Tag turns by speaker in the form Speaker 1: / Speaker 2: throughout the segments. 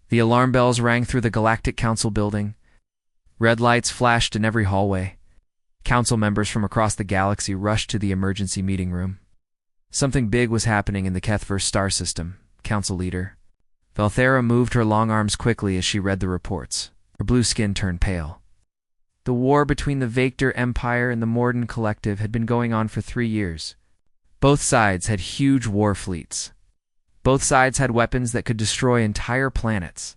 Speaker 1: The alarm bells rang through the Galactic Council building. Red lights flashed in every hallway. Council members from across the galaxy rushed to the emergency meeting room. Something big was happening in the HFY star system, Council leader. Valthera moved her long arms quickly as she read the reports. Her blue skin turned pale. The war between the Vector Empire and the Morden Collective had been going on for 3 years. Both sides had huge war fleets. Both sides had weapons that could destroy entire planets.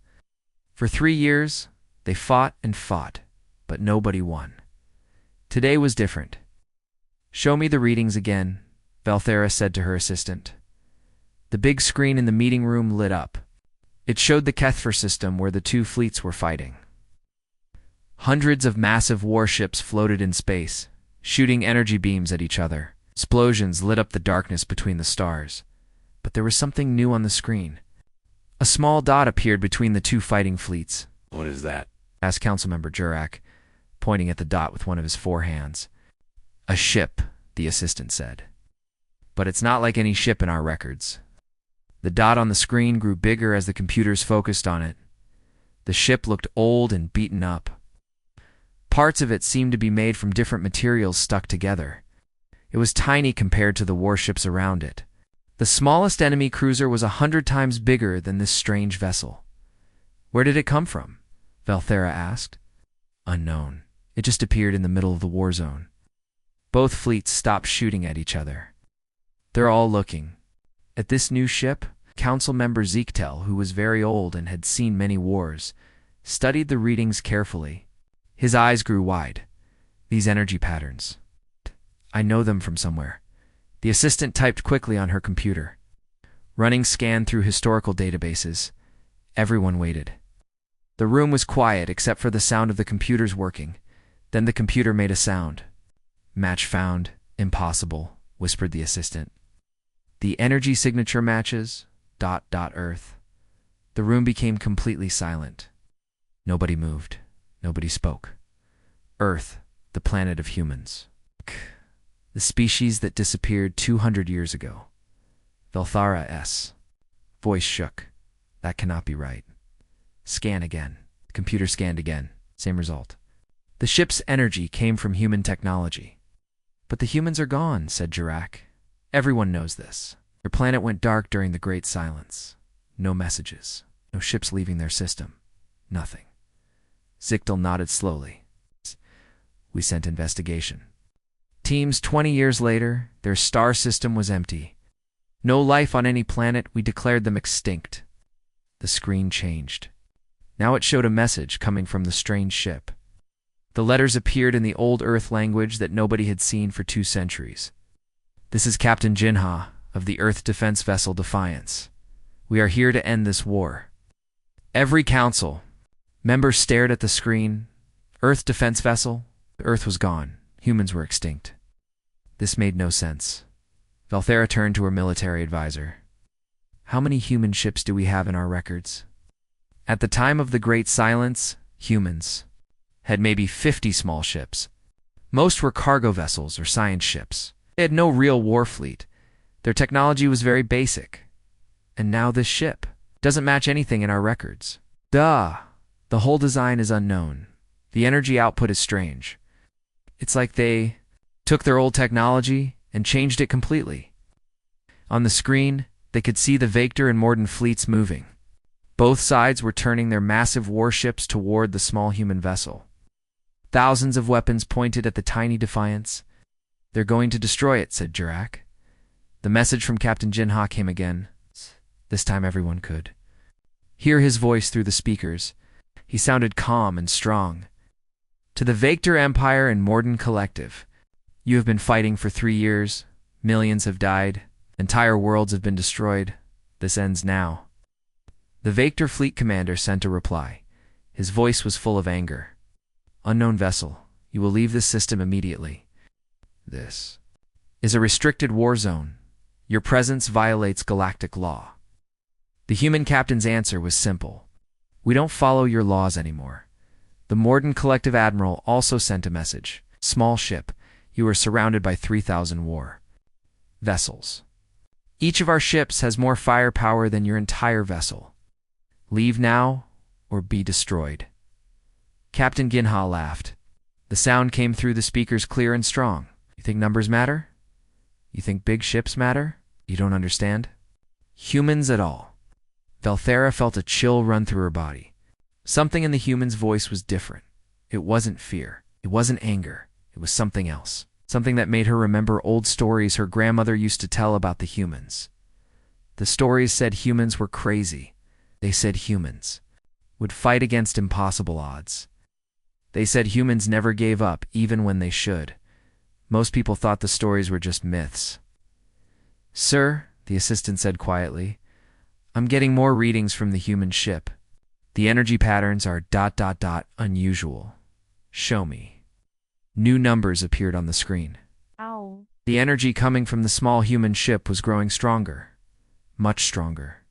Speaker 1: For 3 years, they fought and fought, but nobody won. Today was different. "Show me the readings again," Valthera said to her assistant. The big screen in the meeting room lit up. It showed the HFY system where the two fleets were fighting. Hundreds of massive warships floated in space, shooting energy beams at each other. Explosions lit up the darkness between the stars. But there was something new on the screen. A small dot appeared between the two fighting fleets.
Speaker 2: "What is that?"
Speaker 1: asked Councilmember Jurak, pointing at the dot with one of his 4 hands. "A ship," the assistant said. "But it's not like any ship in our records." The dot on the screen grew bigger as the computers focused on it. The ship looked old and beaten up. Parts of it seemed to be made from different materials stuck together. It was tiny compared to the warships around it. The smallest enemy cruiser was 100 times bigger than this strange vessel. "Where did it come from?" Valthera asked. "Unknown. It just appeared in the middle of the war zone." Both fleets stopped shooting at each other. They're all looking. At this new ship, Council member Zeektel, who was very old and had seen many wars, studied the readings carefully. His eyes grew wide. "These energy patterns. I know them from somewhere." The assistant typed quickly on her computer. Running scan through historical databases. Everyone waited. The room was quiet except for the sound of the computers working. Then the computer made a sound. "Match found. Impossible," whispered the assistant. "The energy signature matches. ... Earth." The room became completely silent. Nobody moved. Nobody spoke. Earth, the planet of humans. The species that disappeared 200 years ago. Valthara S. Voice shook. "That cannot be right." Scan again. The computer scanned again. Same result. The ship's energy came from human technology. "But the humans are gone," said Jurak. "Everyone knows this. Their planet went dark during the Great Silence. No messages. No ships leaving their system. Nothing." Zichtel nodded slowly. "We sent investigation. Teams 20 years later, their star system was empty. No life on any planet, we declared them extinct." The screen changed. Now it showed a message coming from the strange ship. The letters appeared in the old Earth language that nobody had seen for 2 centuries. "This is Captain Jinha of the Earth defense vessel Defiance. We are here to end this war." Every council member stared at the screen. Earth defense vessel? The Earth was gone. Humans were extinct. This made no sense. Valthera turned to her military advisor. "How many human ships do we have in our records?" At the time of the Great Silence, humans had maybe 50 small ships. Most were cargo vessels or science ships. They had no real war fleet. Their technology was very basic. And now this ship doesn't match anything in our records. Duh! The whole design is unknown. The energy output is strange. It's like they took their old technology and changed it completely. On the screen, they could see the Vector and Morden fleets moving. Both sides were turning their massive warships toward the small human vessel. Thousands of weapons pointed at the tiny Defiance. "They're going to destroy it," said Jurak. The message from Captain Jinha came again. This time everyone could hear his voice through the speakers. He sounded calm and strong. "To the Vector Empire and Morden Collective. You have been fighting for 3 years. Millions have died. Entire worlds have been destroyed. This ends now." The Vector fleet commander sent a reply. His voice was full of anger. "Unknown vessel, you will leave this system immediately. This is a restricted war zone. Your presence violates galactic law." The human captain's answer was simple. "We don't follow your laws anymore." The Morden Collective Admiral also sent a message. "Small ship, you are surrounded by 3,000 war vessels. Each of our ships has more firepower than your entire vessel. Leave now or be destroyed. Captain Ginha laughed. The sound came through the speakers clear and strong. You think numbers matter? You think big ships matter? You don't understand? Humans at all. Valthera felt a chill run through her body. Something in the human's voice was different. It wasn't fear. It wasn't anger. It was something else. Something that made her remember old stories her grandmother used to tell about the humans. The stories said humans were crazy. They said humans would fight against impossible odds. They said humans never gave up, even when they should. Most people thought the stories were just myths. Sir, the assistant said quietly, I'm getting more readings from the human ship. The energy patterns are ... unusual. Show me. New numbers appeared on the screen.
Speaker 2: Ow.
Speaker 1: The energy coming from the small human ship was growing stronger. Much stronger.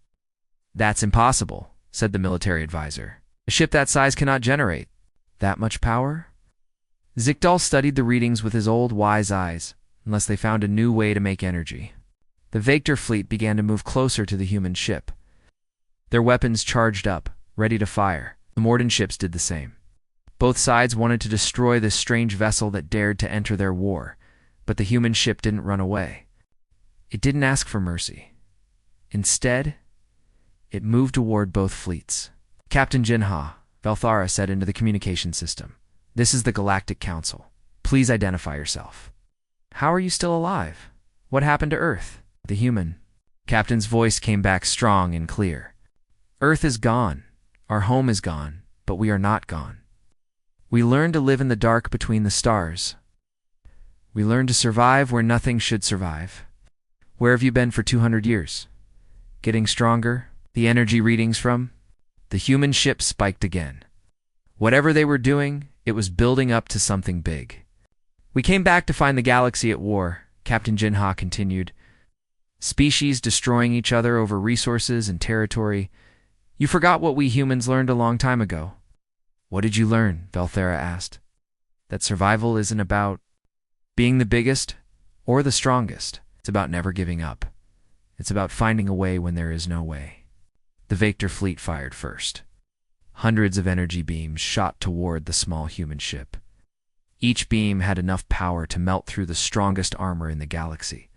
Speaker 1: That's impossible, said the military advisor. A ship that size cannot generate that much power? Zickdahl studied the readings with his old wise eyes, unless they found a new way to make energy. The Vector fleet began to move closer to the human ship. Their weapons charged up, ready to fire. The Morden ships did the same. Both sides wanted to destroy this strange vessel that dared to enter their war, but the human ship didn't run away. It didn't ask for mercy. Instead, it moved toward both fleets. Captain Jinha, Valthara said into the communication system, This is the Galactic Council. Please identify yourself. How are you still alive? What happened to Earth? The human. Captain's voice came back strong and clear. Earth is gone. Our home is gone, but we are not gone. We learned to live in the dark between the stars. We learned to survive where nothing should survive. Where have you been for 200 years? Getting stronger? The energy readings from? The human ship spiked again. Whatever they were doing, it was building up to something big. We came back to find the galaxy at war, Captain Jinha continued. Species destroying each other over resources and territory. You forgot what we humans learned a long time ago. What did you learn? Valthera asked. That survival isn't about being the biggest or the strongest. It's about never giving up. It's about finding a way when there is no way. The Vector fleet fired first. Hundreds of energy beams shot toward the small human ship. Each beam had enough power to melt through the strongest armor in the galaxy.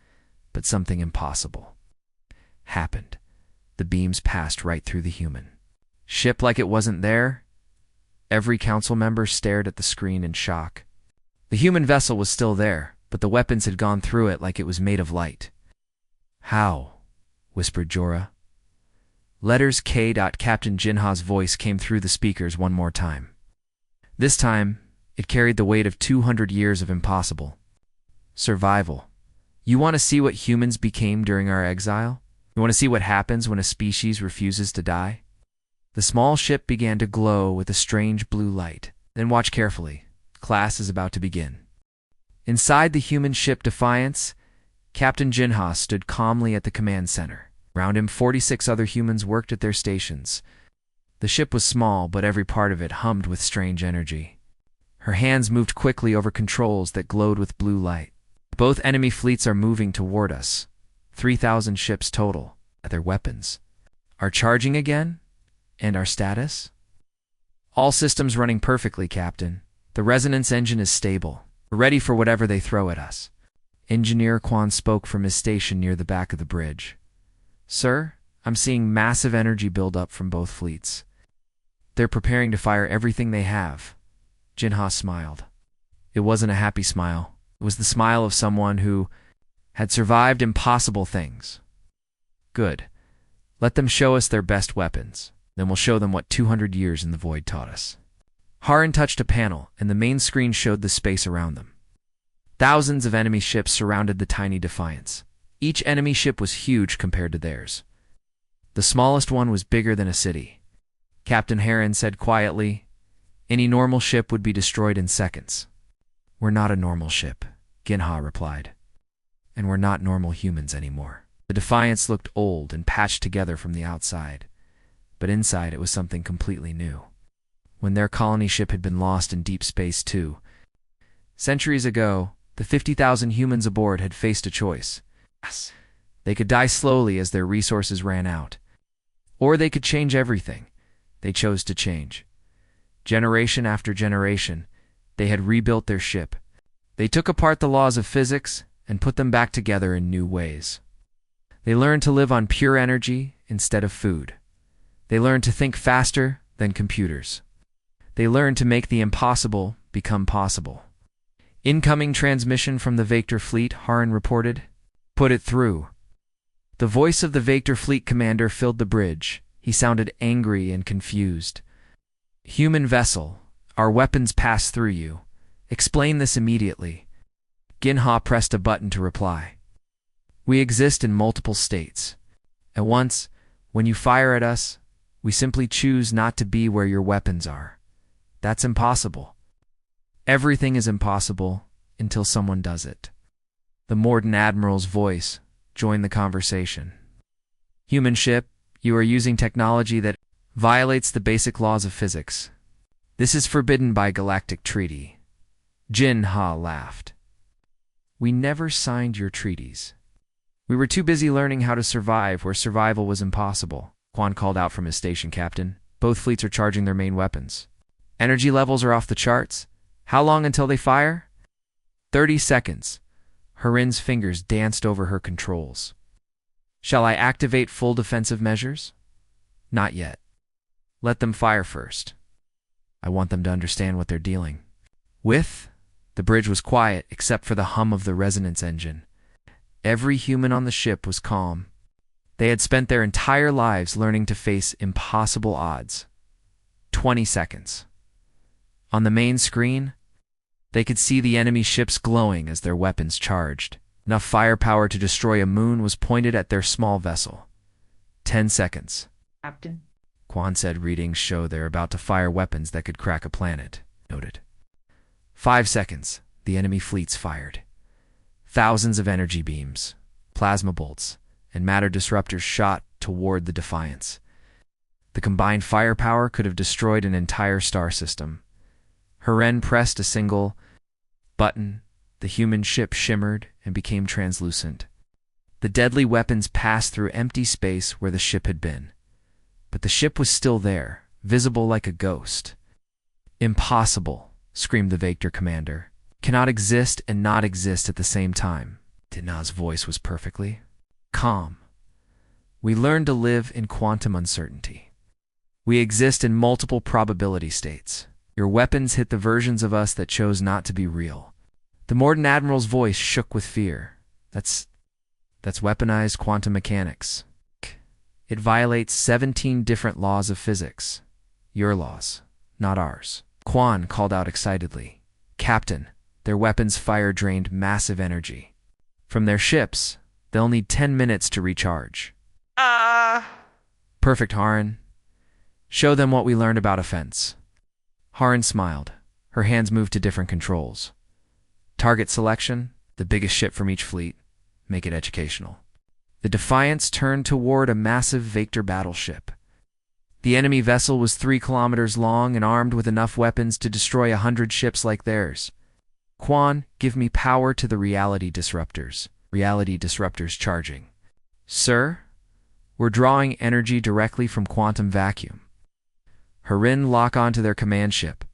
Speaker 1: But something impossible happened. The beams passed right through the human ship like it wasn't there. Every council member stared at the screen in shock. The human vessel was still there, but the weapons had gone through it like it was made of light. How? Whispered Jorah. Letters K. Captain Jinha's voice came through the speakers one more time. This time, it carried the weight of 200 years of impossible. Survival. You want to see what humans became during our exile? You want to see what happens when a species refuses to die? The small ship began to glow with a strange blue light. Then watch carefully. Class is about to begin. Inside the human ship Defiance, Captain Jinha stood calmly at the command center. Around him, 46 other humans worked at their stations. The ship was small, but every part of it hummed with strange energy. Her hands moved quickly over controls that glowed with blue light. Both enemy fleets are moving toward us. 3,000 ships total. Their weapons are charging again? And our status? All systems running perfectly, Captain. The resonance engine is stable. We're ready for whatever they throw at us. Engineer Quan spoke from his station near the back of the bridge. Sir, I'm seeing massive energy build up from both fleets. They're preparing to fire everything they have. Jinha smiled. It wasn't a happy smile. It was the smile of someone who had survived impossible things. Good. Let them show us their best weapons. Then we'll show them what 200 years in the void taught us. Harren touched a panel, and the main screen showed the space around them. Thousands of enemy ships surrounded the tiny Defiance. Each enemy ship was huge compared to theirs. The smallest one was bigger than a city. Captain Harren said quietly, Any normal ship would be destroyed in seconds. We're not a normal ship, Ginha replied. And we're not normal humans anymore. The Defiance looked old and patched together from the outside, but inside it was something completely new. When their colony ship had been lost in deep space too. Centuries ago, the 50,000 humans aboard had faced a choice. They could die slowly as their resources ran out. Or they could change everything, They chose to change. Generation after generation, they had rebuilt their ship. They took apart the laws of physics and put them back together in new ways. They learned to live on pure energy instead of food. They learned to think faster than computers. They learned to make the impossible become possible. Incoming transmission from the Vector fleet, Haran reported. Put it through. The voice of the Vector fleet commander filled the bridge. He sounded angry and confused. Human vessel, our weapons pass through you. Explain this immediately. Ginha pressed a button to reply. We exist in multiple states. At once, when you fire at us, we simply choose not to be where your weapons are. That's impossible. Everything is impossible until someone does it. The Morden Admiral's voice joined the conversation. Human ship, you are using technology that violates the basic laws of physics. This is forbidden by galactic treaty. Jin Ha laughed. We never signed your treaties. We were too busy learning how to survive where survival was impossible. Quan called out from his station captain. Both fleets are charging their main weapons. Energy levels are off the charts. How long until they fire? 30 seconds. Harin's fingers danced over her controls. Shall I activate full defensive measures? Not yet. Let them fire first. I want them to understand what they're dealing with. The bridge was quiet except for the hum of the resonance engine. Every human on the ship was calm. They had spent their entire lives learning to face impossible odds. 20 seconds. On the main screen, they could see the enemy ships glowing as their weapons charged. Enough firepower to destroy a moon was pointed at their small vessel. 10 seconds.
Speaker 2: Captain.
Speaker 1: Quan said readings show they're about to fire weapons that could crack a planet. Noted. 5 seconds. The enemy fleets fired. Thousands of energy beams, plasma bolts, and matter disruptors shot toward the Defiance. The combined firepower could have destroyed an entire star system. Haran pressed a single button. The human ship shimmered and became translucent. The deadly weapons passed through empty space where the ship had been. But the ship was still there, visible like a ghost. Impossible, screamed the Vector commander. Cannot exist and not exist at the same time. Dina's voice was perfectly calm. We learn to live in quantum uncertainty. We exist in multiple probability states. Your weapons hit the versions of us that chose not to be real. The Morden Admiral's voice shook with fear. That's weaponized quantum mechanics. It violates 17 different laws of physics. Your laws, not ours. Quan called out excitedly. Captain, their weapons fire drained massive energy. From their ships, they'll need 10 minutes to recharge. Perfect, Haran. Show them what we learned about offense. Haran smiled. Her hands moved to different controls. Target selection, the biggest ship from each fleet. Make it educational. The Defiance turned toward a massive Vector battleship. The enemy vessel was 3 kilometers long and armed with enough weapons to destroy 100 ships like theirs. Quan, give me power to the reality disruptors. Reality disruptors charging. Sir, we're drawing energy directly from quantum vacuum. Haran, lock onto their command ship.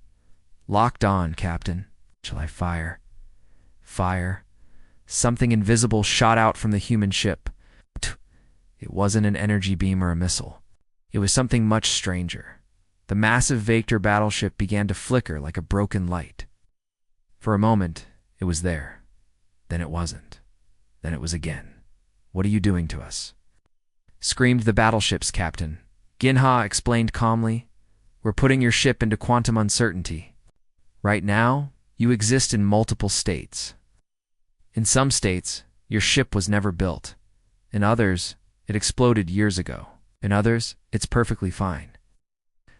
Speaker 1: Locked on, Captain. Shall I fire? Fire. Something invisible shot out from the human ship. It wasn't an energy beam or a missile. It was something much stranger. The massive Vector battleship began to flicker like a broken light. For a moment, it was there. Then it wasn't. Then it was again. What are you doing to us? Screamed the battleship's captain. Ginha explained calmly. We're putting your ship into quantum uncertainty. Right now, you exist in multiple states. In some states, your ship was never built. In others, it exploded years ago. In others, it's perfectly fine.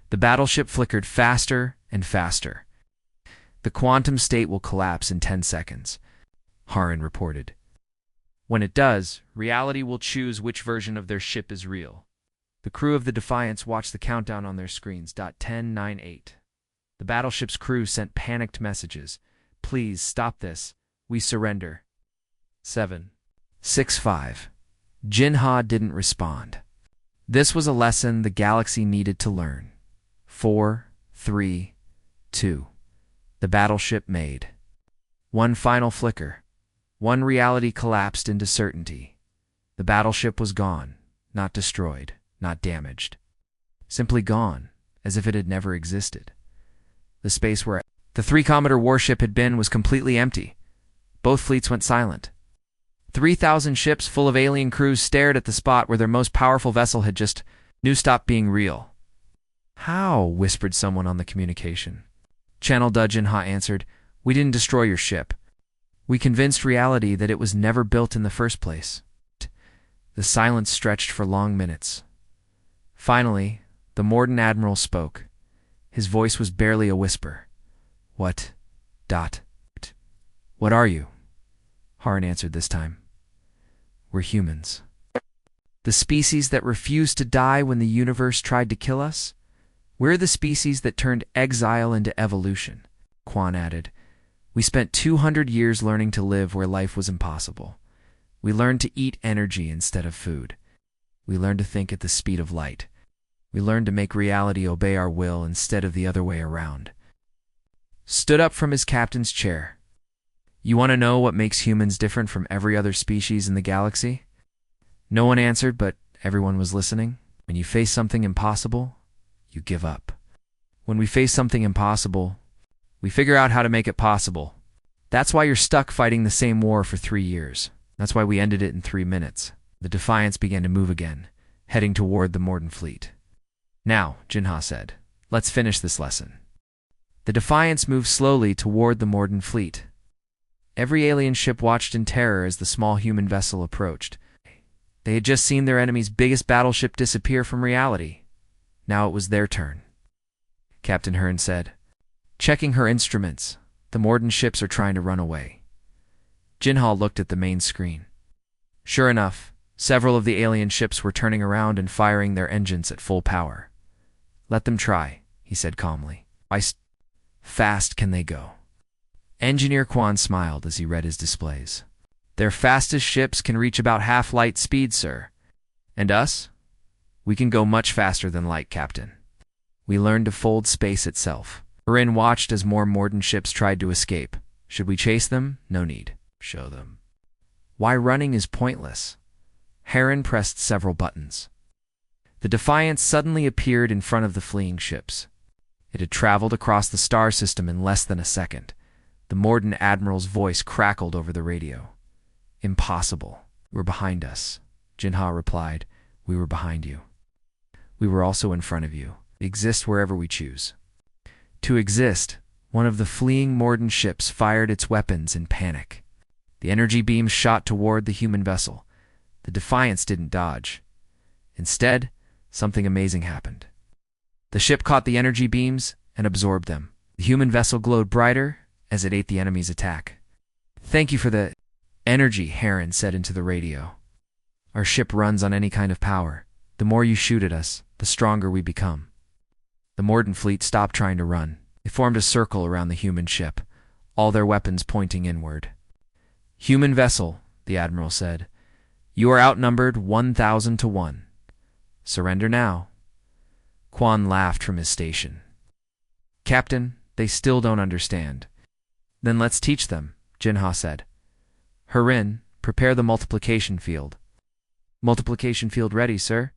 Speaker 1: The battleship flickered faster and faster. The quantum state will collapse in 10 seconds, Haran reported. When it does, reality will choose which version of their ship is real. The crew of the Defiance watched the countdown on their screens. 10:98. The battleship's crew sent panicked messages. Please stop this. We surrender. 7. 6-5. Jinha didn't respond. This was a lesson the galaxy needed to learn. 4, 3, 2. The battleship made. One final flicker. One reality collapsed into certainty. The battleship was gone, not destroyed, not damaged. Simply gone, as if it had never existed. The space where the 3-kilometer warship had been was completely empty. Both fleets went silent. 3,000 ships full of alien crews stared at the spot where their most powerful vessel had just stopped being real. How? Whispered someone on the communication. Channel Jinha answered, We didn't destroy your ship. We convinced reality that it was never built in the first place. The silence stretched for long minutes. Finally, the Morden admiral spoke. His voice was barely a whisper. What? What are you? Haran answered this time. We're humans. The species that refused to die when the universe tried to kill us? We're the species that turned exile into evolution, Quan added. We spent 200 years learning to live where life was impossible. We learned to eat energy instead of food. We learned to think at the speed of light. We learned to make reality obey our will instead of the other way around. Stood up from his captain's chair. You want to know what makes humans different from every other species in the galaxy? No one answered, but everyone was listening. When you face something impossible, you give up. When we face something impossible, we figure out how to make it possible. That's why you're stuck fighting the same war for 3 years. That's why we ended it in 3 minutes. The Defiance began to move again, heading toward the Morden fleet. Now, Jinha said, let's finish this lesson. The Defiance moved slowly toward the Morden fleet. Every alien ship watched in terror as the small human vessel approached. They had just seen their enemy's biggest battleship disappear from reality. Now it was their turn. Captain Hearn said, checking her instruments, the Morden ships are trying to run away. Jinha looked at the main screen. Sure enough, several of the alien ships were turning around and firing their engines at full power. Let them try, he said calmly. How fast can they go? Engineer Quan smiled as he read his displays. Their fastest ships can reach about half light speed, sir. And us? We can go much faster than light, Captain. We learned to fold space itself. Rin watched as more Morden ships tried to escape. Should we chase them? No need. Show them. Why running is pointless. Heron pressed several buttons. The Defiance suddenly appeared in front of the fleeing ships. It had traveled across the star system in less than a second. The Morden admiral's voice crackled over the radio. Impossible. We're behind us. Jinha replied. We were behind you. We were also in front of you. We exist wherever we choose. To exist, one of the fleeing Morden ships fired its weapons in panic. The energy beams shot toward the human vessel. The Defiance didn't dodge. Instead, something amazing happened. The ship caught the energy beams and absorbed them. The human vessel glowed brighter as it ate the enemy's attack. Thank you for the energy, Heron said into the radio. Our ship runs on any kind of power. The more you shoot at us, the stronger we become. The Morden fleet stopped trying to run. They formed a circle around the human ship, all their weapons pointing inward. Human vessel, the admiral said. You are outnumbered 1,000 to 1. Surrender now. Quan laughed from his station. Captain, they still don't understand. Then let's teach them, Jinha said. Herin, prepare the multiplication field. Multiplication field ready, sir.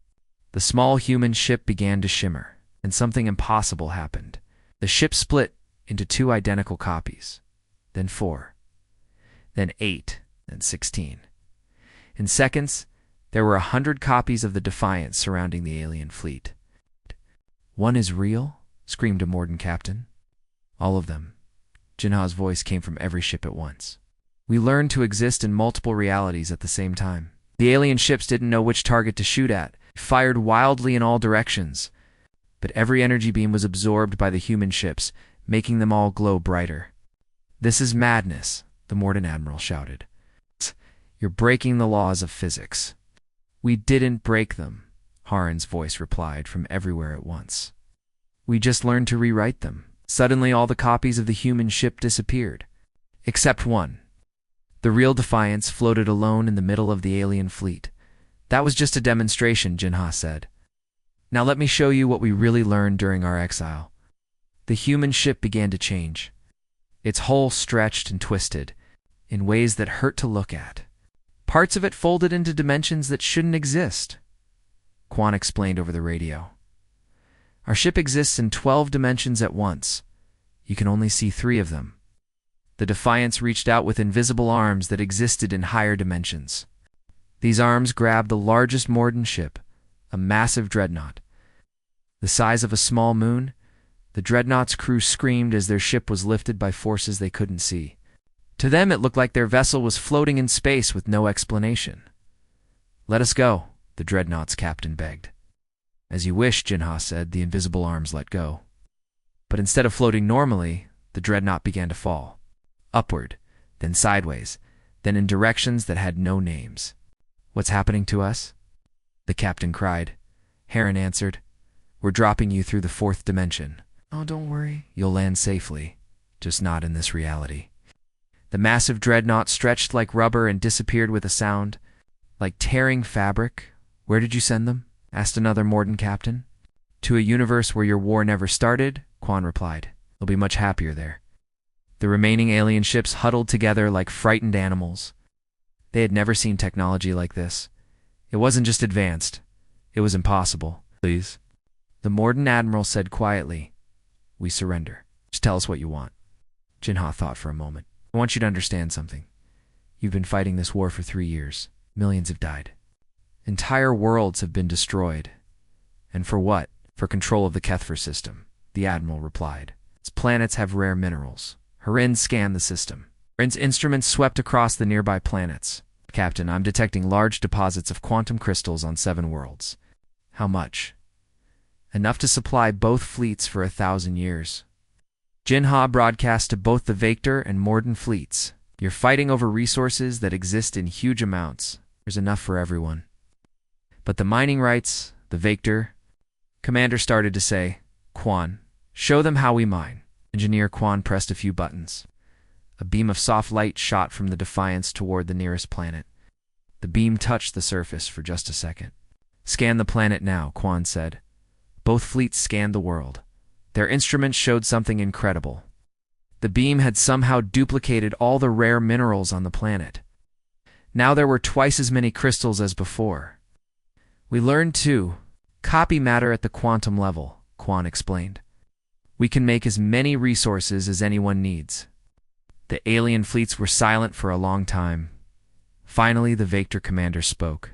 Speaker 1: The small human ship began to shimmer, and something impossible happened. The ship split into 2 identical copies, then 4, then 8, then 16. In seconds, there were 100 copies of the Defiance surrounding the alien fleet. One is real? Screamed a Morden captain. All of them. Jinha's voice came from every ship at once. We learned to exist in multiple realities at the same time. The alien ships didn't know which target to shoot at, fired wildly in all directions. But every energy beam was absorbed by the human ships, making them all glow brighter. This is madness, the Morden admiral shouted. You're breaking the laws of physics. We didn't break them, Haran's voice replied from everywhere at once. We just learned to rewrite them. Suddenly all the copies of the human ship disappeared. Except one. The real Defiance floated alone in the middle of the alien fleet. That was just a demonstration, Jinha said. Now let me show you what we really learned during our exile. The human ship began to change. Its hull stretched and twisted in ways that hurt to look at. Parts of it folded into dimensions that shouldn't exist. Quan explained over the radio. Our ship exists in 12 dimensions at once. You can only see 3 of them. The Defiance reached out with invisible arms that existed in higher dimensions. These arms grabbed the largest Morden ship, a massive dreadnought. The size of a small moon, the dreadnought's crew screamed as their ship was lifted by forces they couldn't see. To them it looked like their vessel was floating in space with no explanation. "Let us go," the dreadnought's captain begged. "As you wish," Jinha said. The invisible arms let go. But instead of floating normally, the dreadnought began to fall. Upward, then sideways, then in directions that had no names. "What's happening to us?" the captain cried. Heron answered, "We're dropping you through the 4th dimension. Oh, don't worry. You'll land safely, just not in this reality." The massive dreadnought stretched like rubber and disappeared with a sound, like tearing fabric. "Where did you send them?" asked another Morden captain. "To a universe where your war never started," Quan replied. "They'll be much happier there." The remaining alien ships huddled together like frightened animals. They had never seen technology like this. It wasn't just advanced. It was impossible. "Please." The Morden admiral said quietly, "We surrender. Just tell us what you want." Jinha thought for a moment. "I want you to understand something. You've been fighting this war for 3 years. Millions have died. Entire worlds have been destroyed. And for what? For control of the Kethfer system," the admiral replied. "Its planets have rare minerals." Harin scanned the system. Harin's instruments swept across the nearby planets. "Captain, I'm detecting large deposits of quantum crystals on 7 worlds. How much?" "Enough to supply both fleets for 1,000 years." Jinha broadcast to both the Vector and Morden fleets. "You're fighting over resources that exist in huge amounts. There's enough for everyone. But the mining rights, the Vector..." Commander started to say, "Quan, show them how we mine." Engineer Quan pressed a few buttons. A beam of soft light shot from the Defiance toward the nearest planet. The beam touched the surface for just a second. "Scan the planet now," Quan said. Both fleets scanned the world. Their instruments showed something incredible. The beam had somehow duplicated all the rare minerals on the planet. Now there were twice as many crystals as before. "We learned too. Copy matter at the quantum level," Quan explained. "We can make as many resources as anyone needs." The alien fleets were silent for a long time. Finally, the Vector commander spoke.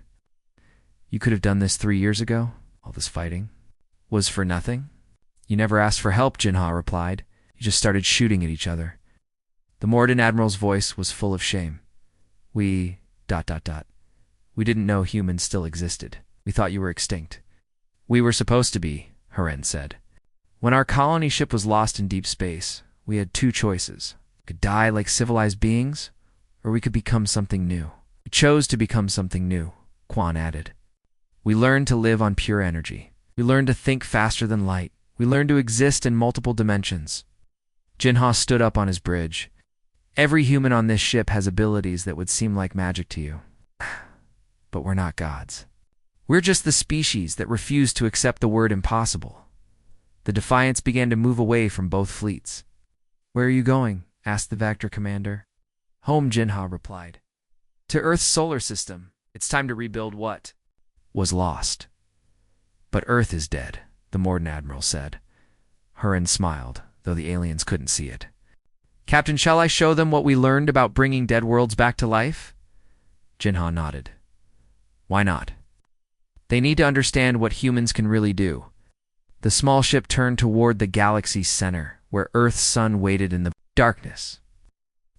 Speaker 1: "You could have done this 3 years ago. All this fighting was for nothing?" "You never asked for help," Jinha replied. "You just started shooting at each other." The Morden admiral's voice was full of shame. We didn't know humans still existed. We thought you were extinct." "We were supposed to be," Harin said. "When our colony ship was lost in deep space, we had 2 choices. We could die like civilized beings, or we could become something new. We chose to become something new," Quan added. "We learned to live on pure energy. We learned to think faster than light. We learned to exist in multiple dimensions." Jinha stood up on his bridge. "Every human on this ship has abilities that would seem like magic to you. But we're not gods. We're just the species that refused to accept the word impossible." The Defiance began to move away from both fleets. "Where are you going?" asked the Vector commander. "Home," Jinha replied. "To Earth's solar system. It's time to rebuild what was lost." "But Earth is dead," the Morden admiral said. Harin smiled, though the aliens couldn't see it. "Captain, shall I show them what we learned about bringing dead worlds back to life?" Jinha nodded. "Why not? They need to understand what humans can really do." The small ship turned toward the galaxy's center, where Earth's sun waited in the darkness.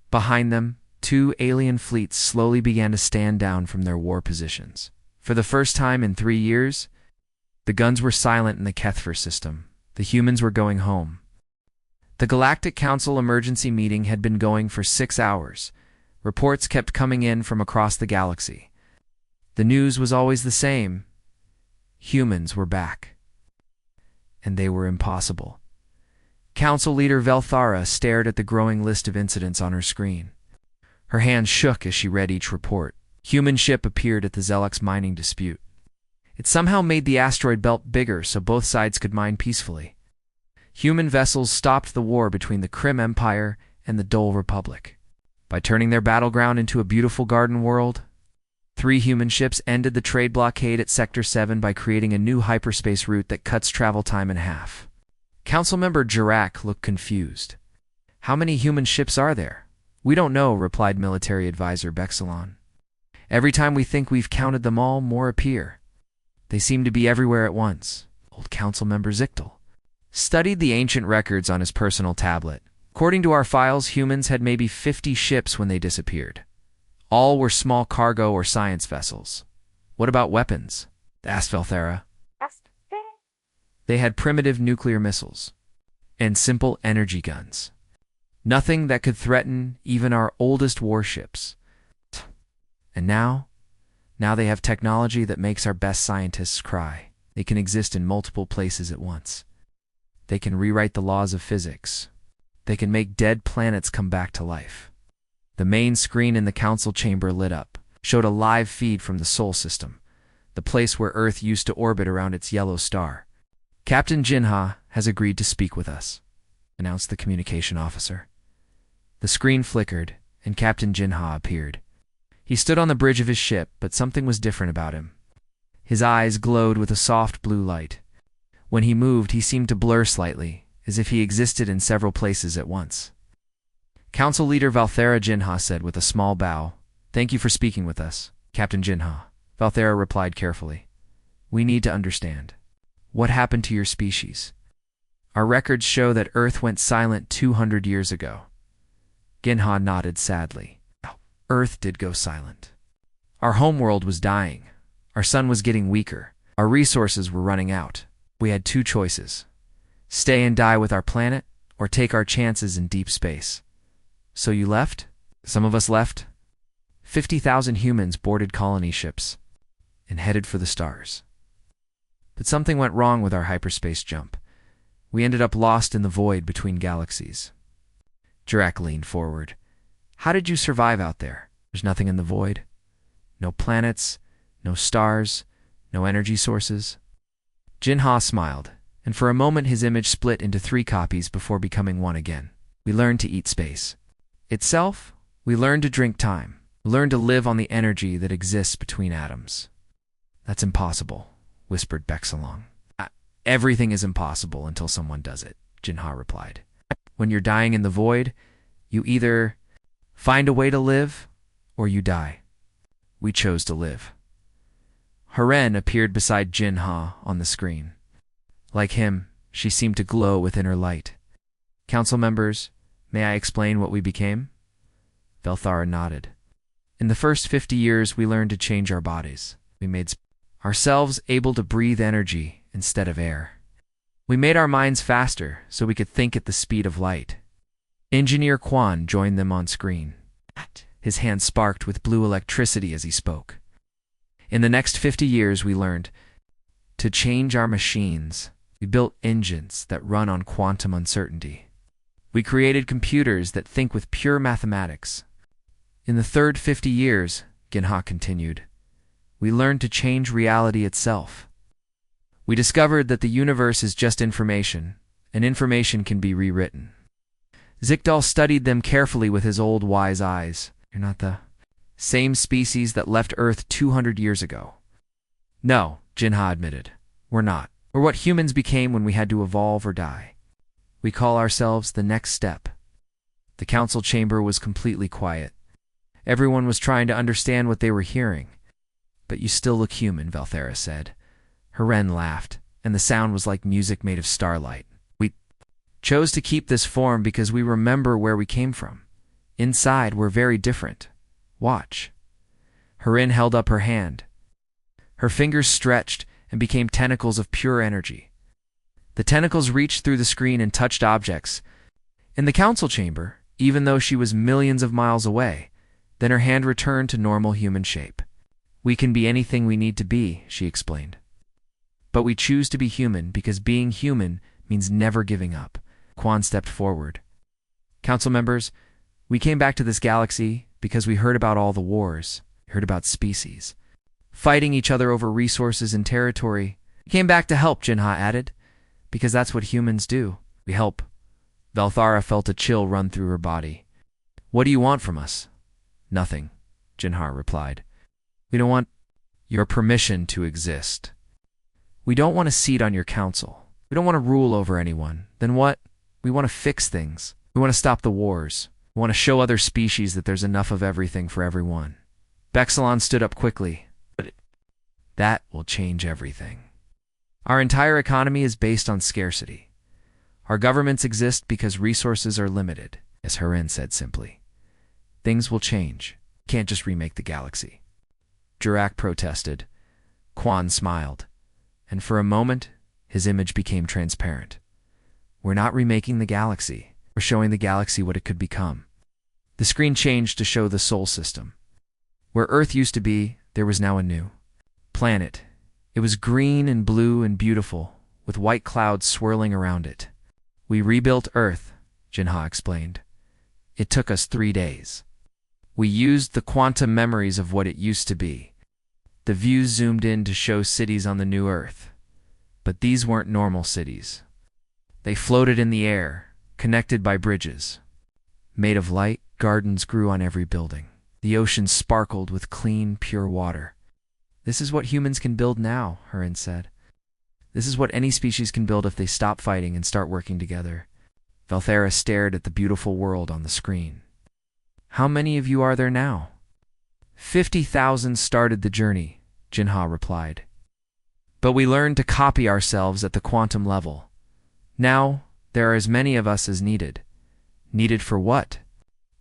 Speaker 1: Behind them, 2 alien fleets slowly began to stand down from their war positions. For the first time in 3 years, the guns were silent in the Kethfer system. The humans were going home. The Galactic Council emergency meeting had been going for 6 hours. Reports kept coming in from across the galaxy. The news was always the same. Humans were back. And they were impossible. Council leader Velthara stared at the growing list of incidents on her screen. Her hands shook as she read each report. Human ship appeared at the Zelux mining dispute. It somehow made the asteroid belt bigger so both sides could mine peacefully. Human vessels stopped the war between the Krim Empire and the Dole Republic. By turning their battleground into a beautiful garden world, 3 human ships ended the trade blockade at Sector 7 by creating a new hyperspace route that cuts travel time in half. Councilmember Jirak looked confused. "How many human ships are there?" "We don't know," replied military advisor Bexelon. "Every time we think we've counted them all, more appear. They seem to be everywhere at once." Old Councilmember Zichtel studied the ancient records on his personal tablet. According to our files, humans had maybe 50 ships when they disappeared. All were small cargo or science vessels. "What about weapons?" asked Valthera. "They had primitive nuclear missiles and simple energy guns. Nothing that could threaten even our oldest warships. And now they have technology that makes our best scientists cry. They can exist in multiple places at once. They can rewrite the laws of physics. They can make dead planets come back to life." The main screen in the council chamber lit up, showed a live feed from the Sol system, the place where Earth used to orbit around its yellow star. "Captain Jinha has agreed to speak with us," announced the communication officer. The screen flickered, and Captain Jinha appeared. He stood on the bridge of his ship, but something was different about him. His eyes glowed with a soft blue light. When he moved, he seemed to blur slightly, as if he existed in several places at once. Council Leader Valthera Jinha said with a small bow, "Thank you for speaking with us, Captain Jinha." Valthera replied carefully, "We need to understand. What happened to your species? Our records show that Earth went silent 200 years ago." Jinha nodded sadly. "Earth did go silent. Our homeworld was dying. Our sun was getting weaker. Our resources were running out. We had 2 choices: stay and die with our planet, or take our chances in deep space. So you left? Some of us left. 50,000 humans boarded colony ships and headed for the stars. But something went wrong with our hyperspace jump. We ended up lost in the void between galaxies." Jirak leaned forward. "How did you survive out there? There's nothing in the void. No planets, no stars, no energy sources." Jinha smiled, and for a moment his image split into 3 copies before becoming one again. "We learned to eat space itself. We learned to drink time. We learned to live on the energy that exists between atoms." "That's impossible," whispered Bexelon. "Everything is impossible until someone does it," Jinha replied. "When you're dying in the void, you either find a way to live, or you die. We chose to live." Haren appeared beside Jinha on the screen. Like him, she seemed to glow within her light. "Council members, may I explain what we became?" Valthara nodded. "In the first 50 years, we learned to change our bodies. We made ourselves able to breathe energy instead of air. We made our minds faster so we could think at the speed of light." Engineer Quan joined them on screen. His hand sparked with blue electricity as he spoke. "In the next 50 years, we learned to change our machines. We built engines that run on quantum uncertainty. We created computers that think with pure mathematics. In the third 50 years, Jinha continued, we learned to change reality itself. We discovered that the universe is just information, and information can be rewritten." Zichtel studied them carefully with his old wise eyes. "You're not the same species that left Earth 200 years ago." "No," Jinha admitted. "We're not. We're what humans became when we had to evolve or die. We call ourselves the next step." The council chamber was completely quiet. Everyone was trying to understand what they were hearing. "But you still look human," Valthera said. Haren laughed, and the sound was like music made of starlight. "We chose to keep this form because we remember where we came from. Inside, we're very different. Watch." Haren held up her hand. Her fingers stretched and became tentacles of pure energy. The tentacles reached through the screen and touched objects in the council chamber, even though she was millions of miles away. Then her hand returned to normal human shape. "We can be anything we need to be," she explained. "But we choose to be human because being human means never giving up." Quan stepped forward. "Council members, we came back to this galaxy because we heard about all the wars, heard about species, fighting each other over resources and territory. "We came back to help," Jinha added, "because that's what humans do. We help." Valthara felt a chill run through her body. "What do you want from us?" "Nothing," Jinha replied. "We don't want your permission to exist. We don't want a seat on your council. We don't want to rule over anyone. Then what? We want to fix things. We want to stop the wars. We want to show other species that there's enough of everything for everyone." Bexelon stood up quickly. "But that will change everything. Our entire economy is based on scarcity. Our governments exist because resources are limited," as Harin said simply. "Things will change. We can't just remake the galaxy." Jurak protested. Quan smiled, and for a moment, his image became transparent. "We're not remaking the galaxy. We're showing the galaxy what it could become." The screen changed to show the Sol system. Where Earth used to be, there was now a new planet. It was green and blue and beautiful, with white clouds swirling around it. "We rebuilt Earth," Jinha explained. "It took us 3 days. We used the quantum memories of what it used to be." The views zoomed in to show cities on the new Earth. But these weren't normal cities. They floated in the air, connected by bridges. Made of light, gardens grew on every building. The ocean sparkled with clean, pure water. "This is what humans can build now," Harin said. "This is what any species can build if they stop fighting and start working together." Valthera stared at the beautiful world on the screen. "How many of you are there now?" 50,000 started the journey, Jinha replied. "But we learned to copy ourselves at the quantum level. Now, there are as many of us as needed." "Needed for what?"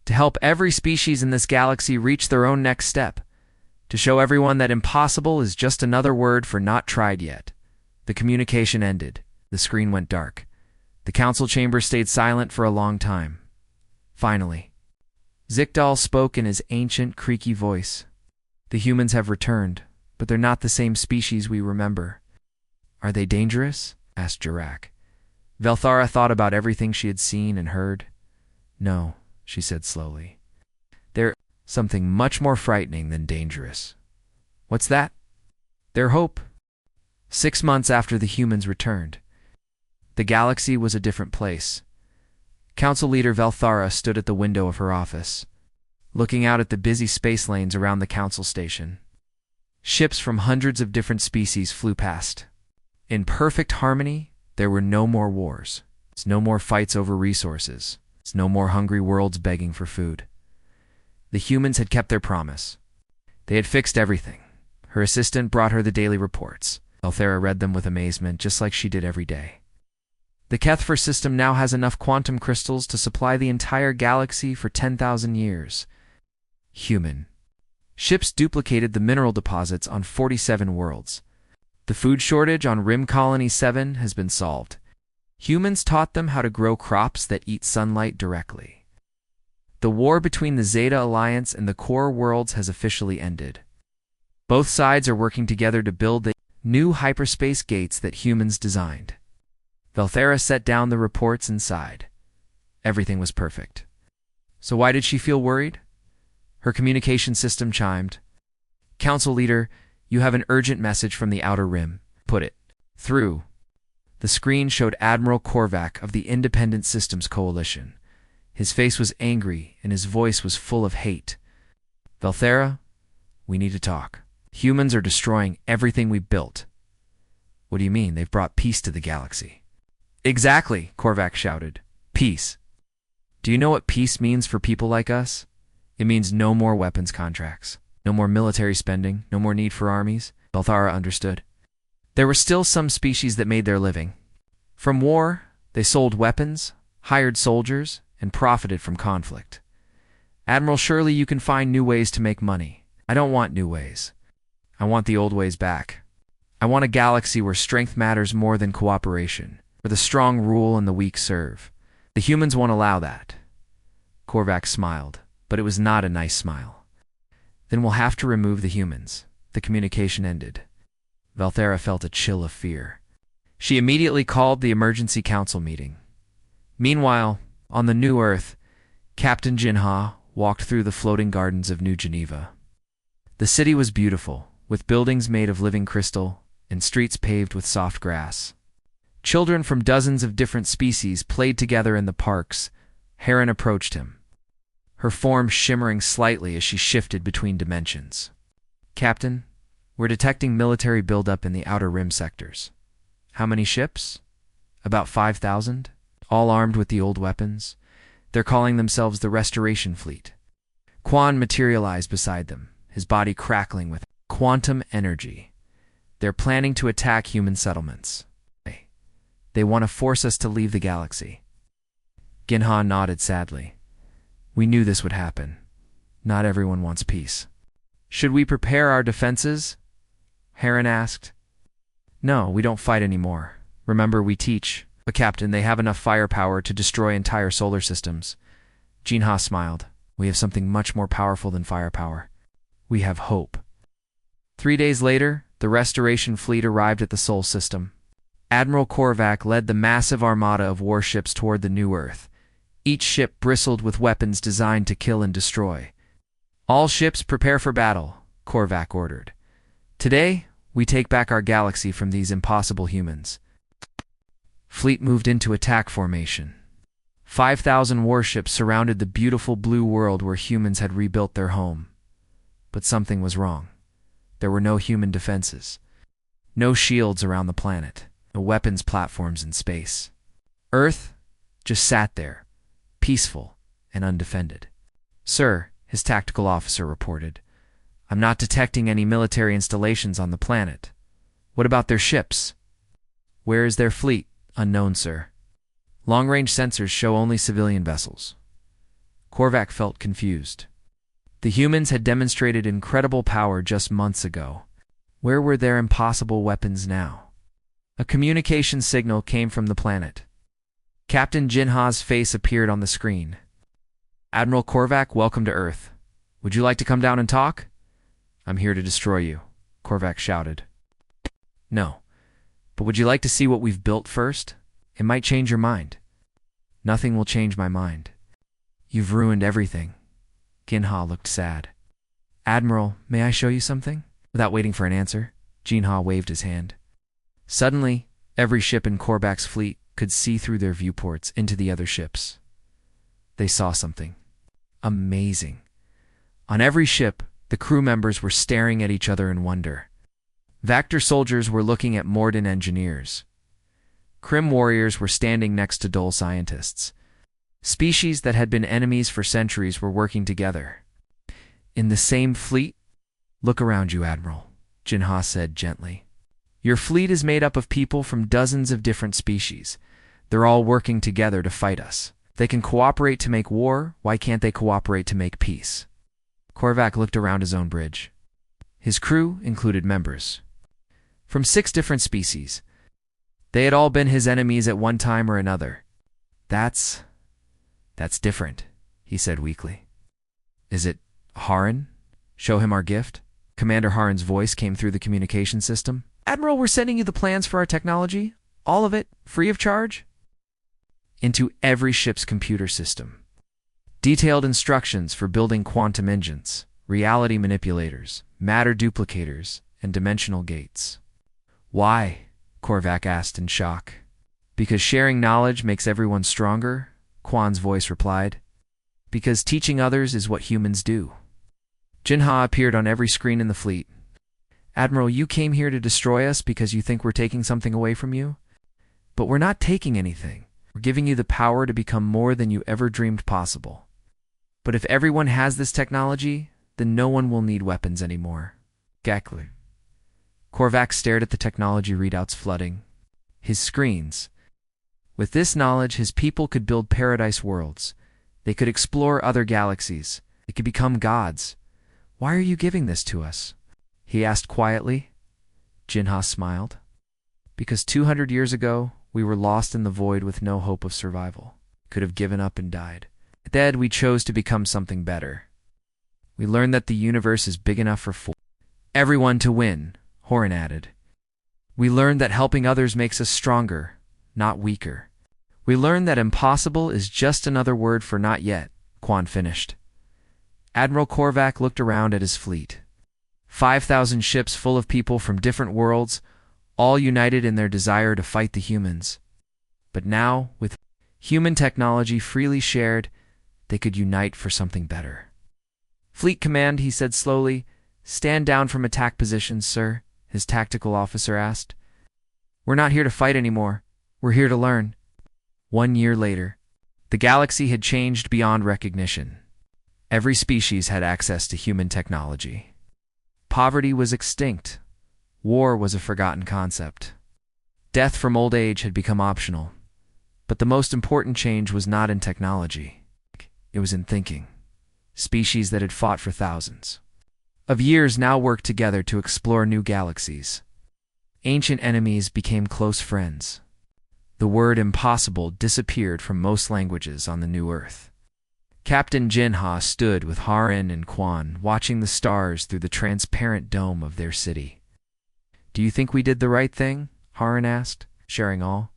Speaker 1: "To help every species in this galaxy reach their own next step. To show everyone that impossible is just another word for not tried yet." The communication ended. The screen went dark. The council chamber stayed silent for a long time. Finally, Zikdal spoke in his ancient, creaky voice. "The humans have returned, but they're not the same species we remember." "Are they dangerous?" asked Jurak. Valthara thought about everything she had seen and heard. "No," she said slowly. "They're something much more frightening than dangerous." "What's that?" "Their hope." 6 months after the humans returned, the galaxy was a different place. Council leader Valthara stood at the window of her office, looking out at the busy space lanes around the council station. Ships from hundreds of different species flew past. In perfect harmony, there were no more wars. It's no more fights over resources. It's no more hungry worlds begging for food. The humans had kept their promise. They had fixed everything. Her assistant brought her the daily reports. Valthera read them with amazement, just like she did every day. "The Kethfer system now has enough quantum crystals to supply the entire galaxy for 10,000 years. Human. Ships duplicated the mineral deposits on 47 worlds. The food shortage on Rim Colony 7 has been solved. Humans taught them how to grow crops that eat sunlight directly. The war between the Zeta Alliance and the core worlds has officially ended. Both sides are working together to build the new hyperspace gates that humans designed." Valthera set down the reports and sighed. Everything was perfect. So why did she feel worried? Her communication system chimed. "Council leader, you have an urgent message from the Outer Rim. Put it through." The screen showed Admiral Korvac of the Independent Systems Coalition. His face was angry and his voice was full of hate. "Valthera, we need to talk. Humans are destroying everything we built." "What do you mean? They've brought peace to the galaxy." "Exactly," Korvac shouted. "Peace. Do you know what peace means for people like us? It means no more weapons contracts, no more military spending, no more need for armies." Valthara understood. There were still some species that made their living. From war, they sold weapons, hired soldiers, and profited from conflict. "Admiral, surely you can find new ways to make money." "I don't want new ways. I want the old ways back. I want a galaxy where strength matters more than cooperation, where the strong rule and the weak serve. The humans won't allow that." Korvac smiled, but it was not a nice smile. "Then we'll have to remove the humans." The communication ended. Valthera felt a chill of fear. She immediately called the emergency council meeting. Meanwhile, on the New Earth, Captain Jinha walked through the floating gardens of New Geneva. The city was beautiful, with buildings made of living crystal and streets paved with soft grass. Children from dozens of different species played together in the parks. Heron approached him, her form shimmering slightly as she shifted between dimensions. "Captain, we're detecting military buildup in the outer rim sectors." "How many ships?" "About 5,000, all armed with the old weapons. They're calling themselves the Restoration Fleet." Quan materialized beside them, his body crackling with quantum energy. "They're planning to attack human settlements. They want to force us to leave the galaxy." Ginha nodded sadly. "We knew this would happen. Not everyone wants peace." "Should we prepare our defenses?" Heron asked. "No, we don't fight anymore. Remember, we teach." "But Captain, they have enough firepower to destroy entire solar systems." Ginha smiled. "We have something much more powerful than firepower. We have hope." 3 days later, the Restoration Fleet arrived at the Sol system. Admiral Korvac led the massive armada of warships toward the new Earth. Each ship bristled with weapons designed to kill and destroy. "All ships prepare for battle," Korvac ordered. "Today, we take back our galaxy from these impossible humans." Fleet moved into attack formation. 5,000 warships surrounded the beautiful blue world where humans had rebuilt their home. But something was wrong. There were no human defenses. No shields around the planet. No weapons platforms in space. Earth just sat there, peaceful and undefended. "Sir," his tactical officer reported, "I'm not detecting any military installations on the planet. What about their ships?" "Where is their fleet?" "Unknown, sir. Long-range sensors show only civilian vessels." Korvac felt confused. The humans had demonstrated incredible power just months ago. Where were their impossible weapons now? A communication signal came from the planet. Captain Jinha's face appeared on the screen. "Admiral Korvac, welcome to Earth. Would you like to come down and talk?" "I'm here to destroy you," Korvac shouted. "No. But would you like to see what we've built first? It might change your mind." "Nothing will change my mind. You've ruined everything." Ginha looked sad. "Admiral, may I show you something?" Without waiting for an answer, Ginha waved his hand. Suddenly, every ship in Korvac's fleet could see through their viewports into the other ships. They saw something amazing. On every ship, the crew members were staring at each other in wonder. Vector soldiers were looking at Morden engineers. Crim warriors were standing next to Dole scientists. Species that had been enemies for centuries were working together. "In the same fleet?" "Look around you, Admiral," Jinha said gently. "Your fleet is made up of people from dozens of different species. They're all working together to fight us. They can cooperate to make war. Why can't they cooperate to make peace?" Korvac looked around his own bridge. His crew included members from 6 different species. They had all been his enemies at one time or another. That's different," he said weakly. "Is it Haran? Show him our gift?" Commander Haran's voice came through the communication system. "Admiral, we're sending you the plans for our technology. All of it, free of charge." Into every ship's computer system. Detailed instructions for building quantum engines, reality manipulators, matter duplicators, and dimensional gates. "Why?" Korvac asked in shock. "Because sharing knowledge makes everyone stronger," Quan's voice replied. "Because teaching others is what humans do." Jinha appeared on every screen in the fleet. "Admiral, you came here to destroy us because you think we're taking something away from you? But we're not taking anything. We're giving you the power to become more than you ever dreamed possible. But if everyone has this technology, then no one will need weapons anymore." Exactly. Korvac stared at the technology readouts flooding his screens. With this knowledge, his people could build paradise worlds. They could explore other galaxies. They could become gods. "Why are you giving this to us?" he asked quietly. Jinha smiled. "Because 200 years ago, we were lost in the void with no hope of survival. Could have given up and died. Instead, we chose to become something better. We learned that the universe is big enough for everyone to win," Horan added. "We learned that helping others makes us stronger, not weaker. We learned that impossible is just another word for not yet," Quan finished. Admiral Korvac looked around at his fleet. 5,000 ships full of people from different worlds, all united in their desire to fight the humans. But now, with human technology freely shared, they could unite for something better. "Fleet Command," he said slowly. "Stand down from attack positions, sir," his tactical officer asked. "We're not here to fight anymore. We're here to learn." 1 year later, the galaxy had changed beyond recognition. Every species had access to human technology. Poverty was extinct. War was a forgotten concept. Death from old age had become optional. But the most important change was not in technology. It was in thinking. Species that had fought for thousands of years now worked together to explore new galaxies. Ancient enemies became close friends. The word impossible disappeared from most languages on the new Earth. Captain Jinha stood with Harin and Quan, watching the stars through the transparent dome of their city. "Do you think we did the right thing?" Harin asked, sharing all.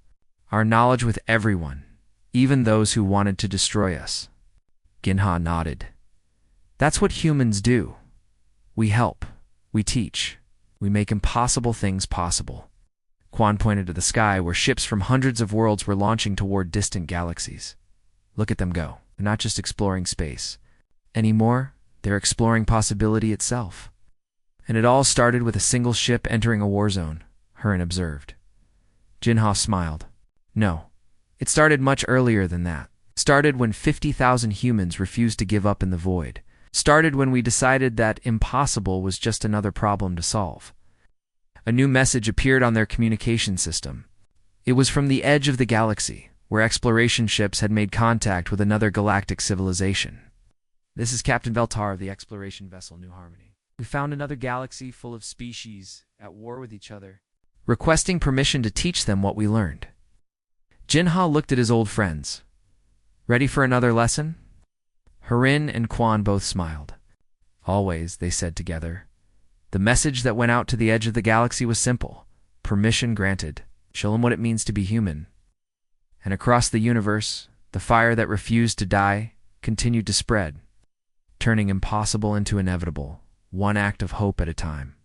Speaker 1: "Our knowledge with everyone, even those who wanted to destroy us." Jinha nodded. "That's what humans do. We help, we teach, we make impossible things possible." Quan pointed to the sky where ships from hundreds of worlds were launching toward distant galaxies. "Look at them go. They're not just exploring space anymore, they're exploring possibility itself." "And it all started with a single ship entering a war zone," Hurin observed. Jinha smiled. "No, it started much earlier than that. Started when 50,000 humans refused to give up in the void. Started when we decided that impossible was just another problem to solve." A new message appeared on their communication system. It was from the edge of the galaxy, where exploration ships had made contact with another galactic civilization. "This is Captain Veltar of the exploration vessel New Harmony. We found another galaxy full of species at war with each other, requesting permission to teach them what we learned." Jinha looked at his old friends. "Ready for another lesson?" Harin and Quan both smiled. "Always," they said together. The message that went out to the edge of the galaxy was simple. Permission granted. Show them what it means to be human. And across the universe, the fire that refused to die continued to spread, turning impossible into inevitable, one act of hope at a time.